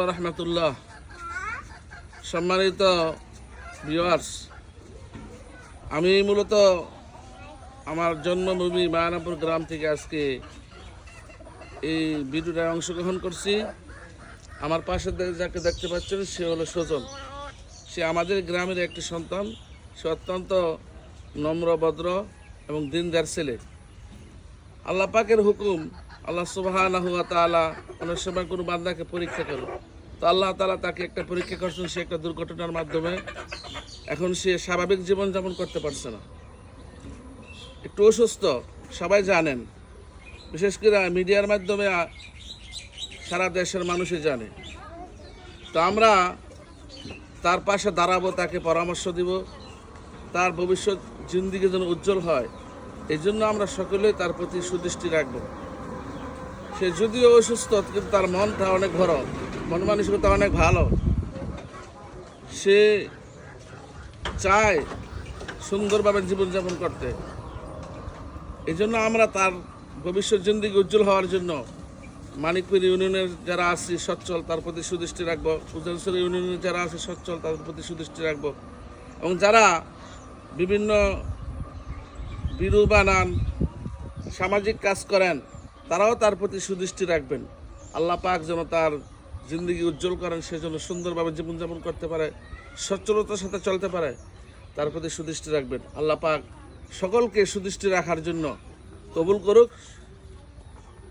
রহমতুল্লাহ। সম্মানিত ভিউয়ার্স, আমি মূলত আমার জন্মভূমি মায়ানপুর গ্রাম থেকে আজকে এই ভিডিওটায় অংশগ্রহণ করছি। আমার পাশে যাকে দেখতে পাচ্ছেন সে হলো সজল। সে আমাদের গ্রামের একটি সন্তান। সে অত্যন্ত নম্র, ভদ্র এবং দিনদার ছেলে। আল্লাহ পাকের হুকুম, আল্লাহ সুবহানাহু ওয়া তাআলা অনেক সময় কোনো বান্দাকে পরীক্ষা করে। তো আল্লাহ তাআলা তাকে একটা পরীক্ষা করছেন। সে একটা দুর্ঘটনার মাধ্যমে এখন সে স্বাভাবিক জীবনযাপন করতে পারছে না, একটু অসুস্থ, সবাই জানেন। বিশেষ করে মিডিয়ার মাধ্যমে সারা দেশের মানুষই জানে। তো আমরা তার পাশে দাঁড়াবো, তাকে পরামর্শ দিব, তার ভবিষ্যৎ জিন্দিগি যেন উজ্জ্বল হয়, এই জন্য আমরা সকলেই তার প্রতি সুদৃষ্টি রাখব। সে যদিও অসুস্থ, কিন্তু তার মনটা অনেক বড়, মন মানসিকতা অনেক ভালো। সে চায় সুন্দরভাবে জীবনযাপন করতে। এই জন্য আমরা তার ভবিষ্যৎ জিন্দিগি উজ্জ্বল হওয়ার জন্য মানিকপুর ইউনিয়নের যারা আছে সচ্ছল, তার প্রতি সুদৃষ্টি রাখবো। উজানসর ইউনিয়নের যারা আছে সচ্ছল, তাদের প্রতি সুদৃষ্টি রাখবো। এবং যারা বিভিন্ন বিরু বানান, সামাজিক কাজ করেন, তারাও তার প্রতি সুদৃষ্টি রাখবেন। আল্লাহ পাক যেন তার জিন্দিগি উজ্জ্বল করেন, সে যেন সুন্দরভাবে জীবনযাপন করতে পারে, সচ্ছলতার সাথে চলতে পারে, তার প্রতি সুদৃষ্টি রাখবেন। আল্লাহ পাক সকলকে সুদৃষ্টি রাখার জন্য কবুল করুক।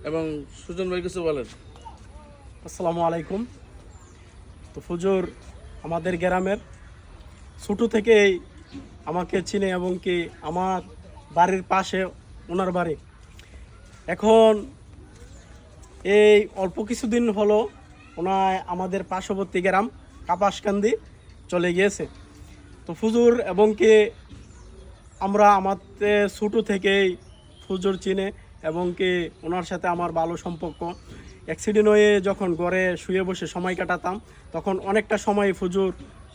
এবং সুজন ভাই কিছু বলেন। আসসালামু আলাইকুম। তো ফুজুর আমাদের গ্রামের ছোটো থেকেই আমাকে চিনে এবং কি আমার বাড়ির পাশে ওনার বাড়ি। এখন এই অল্প কিছুদিন হলো ওনায় আমাদের পার্শ্ববর্তী গ্রাম কাপাসকান্দি চলে গিয়েছে। তো ফুজুর এবং কি আমরা আমাদের ছোটো থেকেই ফুজুর চিনে এবং কি ওনার সাথে আমার ভালো সম্পর্ক। অ্যাক্সিডেন্ট হয়ে যখন ঘরে শুয়ে বসে সময় কাটাতাম, তখন অনেকটা সময় ফুজুর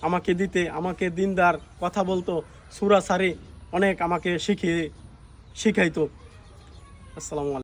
আমাকে দিতে, আমাকে দিনদার কথা বলতো, সূরা সারি অনেক আমাকে শিখাইতো। আসসালামু আলাইকুম।